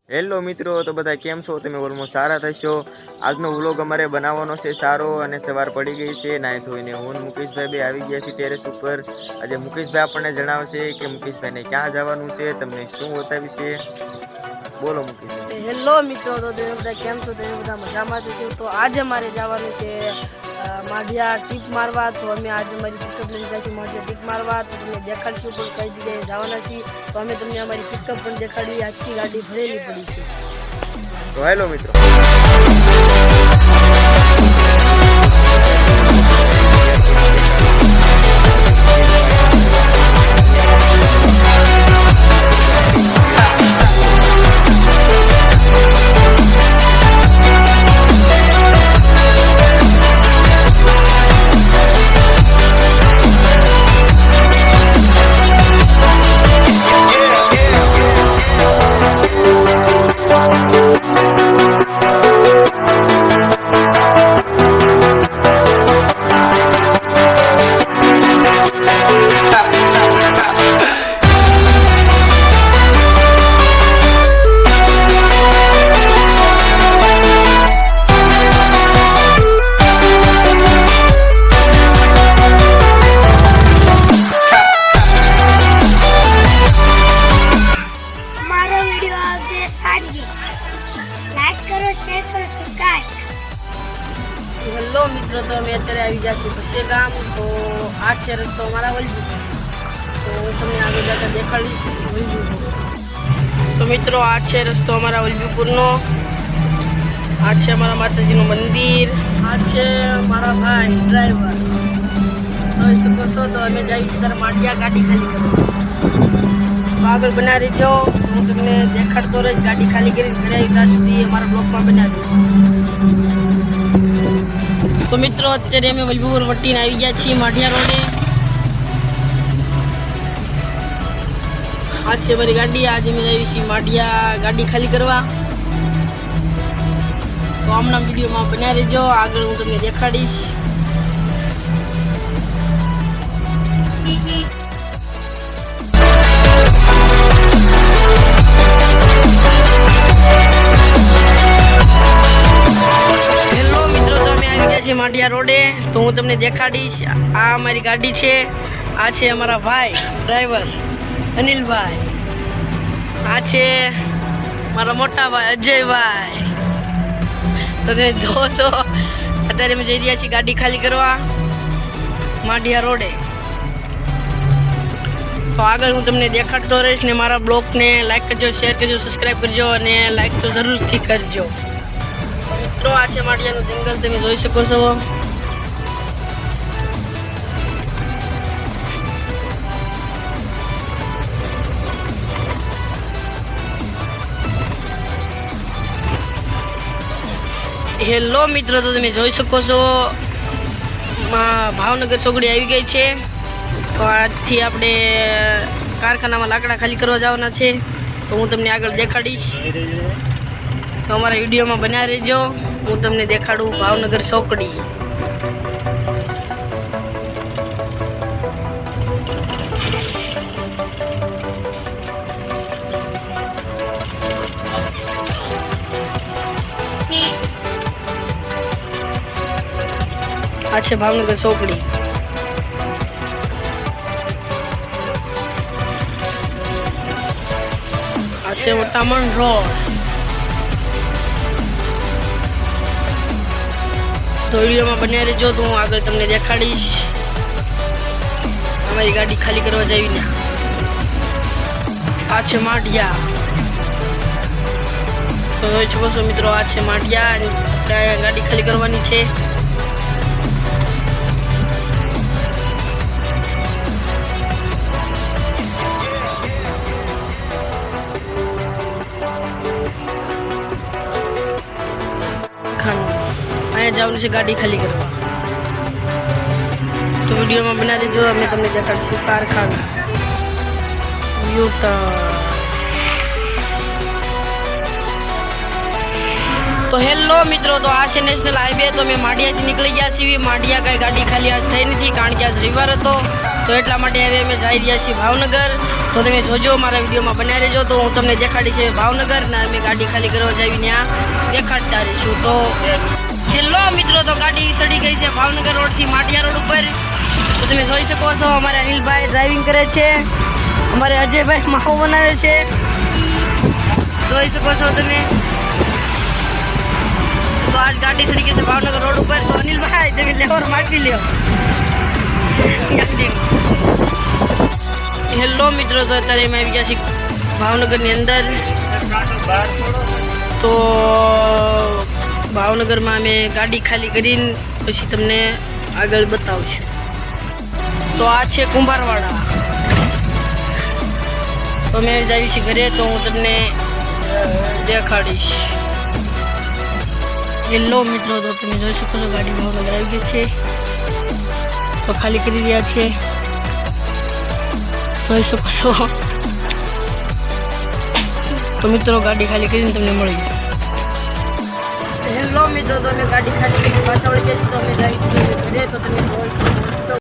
Hello મિત્રો, તો બધા કેમ છો? તમે ઓલમોસ્ટ સારા થશો। આજનો વ્લોગ અમારે બનાવવાનો છે સારો, અને સવાર પડી ગઈ છે નાઈ ધોઈને હું મુકેશભાઈ બે આવી ગયા છે ટેરેસ ઉપર। આજે મુકેશભાઈ આપણને જણાવશે કે મુકેશભાઈને ક્યાં જવાનું છે, તમને શું બતાવીશે। બોલો મુકેશભાઈ। હેલો મિત્રો, તો તમે બધા કેમ છો? તમે બધા મજામાં છો? તો આજે અમારે જવાનું છે માઢિયા ટીપ મારવા। તો અમે આજે અમારી પિકઅપ લઈને જઈશું માઢિયા ટીપ મારવા। તો તમને દેખાડશું પણ કઈ જગ્યાએ જવાના છીએ। તો અમે તમને અમારી પિકઅપ પણ દેખાડી, આખી ગાડી ભરેલી પડી છે। તો હેલો મિત્રો। હેલો મિત્રો, તો અમે અત્યારે આવી ગયા છીએ બસે ગામ। તો આ છે રસ્તો અમારા વલભીપુર। તો હું તમને આગળ જતા દેખાડીશ વલભીપુર। તો મિત્રો, આ છે રસ્તો અમારા વલભીપુરનો। આ છે અમારા માતાજીનું મંદિર। આ છે મારા ભાઈ ડ્રાઈવર। જોઈ શકો છો। તો અમે જઈએ છીએ ત્યારે માઢિયા ગાડી ખાલી કરવા। તો આગળ બનાવી રહીજો, હું તમને દેખાડતો રહીશ। ગાડી ખાલી કરી ઘરે આવી ત્યાં સુધી અમારા બ્લોકમાં બનાવી। તો મિત્રો, અત્યારે અમે વલભીપુર વટીને આવી ગયા છીએ માઢિયા રોડે। આ છે મારી ગાડી। આજે અમે આવી છીએ માઢિયા ગાડી ખાલી કરવા। તો હમણાં વિડીયોમાં બન્યા રહેજો, આગળ હું તમને દેખાડીશ। માઢિયા રોડે તો હું તમને દેખાડીશ। આ અમારી ગાડી છે। આ છે અમારા ભાઈ ડ્રાઈવર અનિલભાઈ। આ છે મારા મોટા ભાઈ અજયભાઈ। તમે જો છો, અત્યારે અમે જઈ રહ્યા છીએ ગાડી ખાલી કરવા માઢિયા રોડે। તો આગળ હું તમને દેખાડતો રહીશ, ને મારા બ્લોગને લાઈક કરજો, શેર કરજો, સબસ્ક્રાઈબ કરજો, અને લાઈક તો જરૂરથી કરજો। મિત્રો, આ છે માઢિયાનું જંગલ, તમે જોઈ શકો છો। હેલો મિત્રો, તો તમે જોઈ શકો છો ભાવનગર ચોકડી આવી ગઈ છે। તો આજથી આપણે કારખાનામાં લાકડા ખાલી કરવા જવાના છે। તો હું તમને આગળ દેખાડીશ, તો અમારા વિડીયોમાં બન્યા રહેજો। હું તમને દેખાડું ભાવનગર ચોકડી। આ છે ભાવનગર ચોકડી। આ છે વટામણ રોડ। તો વિડીયોમાં બન્યા રહેજો, તો હું આગળ તમને દેખાડીશ અમારી ગાડી ખાલી કરવા જઈને। આ છે માઢિયા। તો જોઈ શકો છો મિત્રો, આ છે માઢિયા। ગાડી ખાલી કરવાની છે। અહીંયા જવાનું છે ગાડી ખાલી કરવા। તો વિડીયોમાં બના દેજો, અમે તમને દેખાડીશું કારખાના તો હેલો મિત્રો, તો આ છે નેશનલ હાઈવે। તો અમે માઢિયાથી નીકળી ગયા છીએ। માઢિયા કાંઈ ગાડી ખાલી આજ થઈ નથી, કારણ કે આજ રવિવાર હતો। તો એટલા માટે હવે અમે જઈ રહ્યા છીએ ભાવનગર। તો તમે જોજો મારા વિડીયોમાં બનાવી રહેજો. તો હું તમને દેખાડી છે ભાવનગર ને અમે ગાડી ખાલી કરવા જઈને ત્યાં દેખાડતા રહીશું. તો છેલ્લો મિત્રો તો ગાડી ચડી ગઈ છે ભાવનગર રોડથી માટિયા રોડ ઉપર. તો તમે જોઈ શકો છો અમારે અનિલભાઈ ડ્રાઇવિંગ કરે છે, અમારે અજયભાઈ માવો બનાવે છે, જોઈ શકો છો તમે. તો આજ ગાડી ચડી ગઈ છે ભાવનગર રોડ ઉપર. તો અનિલભાઈ તમે લેવર માટી લ્યો. હેલો મિત્રો, તો અત્યારે અમે આવી ગયા છીએ ભાવનગરની અંદર. તો ભાવનગરમાં અમે ગાડી ખાલી કરીને પછી તમને આગળ બતાવશું. તો આ છે કુંભારવાડા. તો અમે જઈએ છીએ ઘરે, તો હું તમને દેખાડીશ. હેલો મિત્રો, તો તમે જોઈ શકો છો ગાડી ભાવનગર આવી ગઈ છે. તો ખાલી કરી રહ્યા છે, જોઈ શકો છો. તો મિત્રો ગાડી ખાલી કરીને તમને મળી. હેલો મિત્રો, તો અમે ગાડી ખાલી કરી પાછા વળી ગયા છીએ. તો અમે જઈએ છીએ ઘરે. તો તમે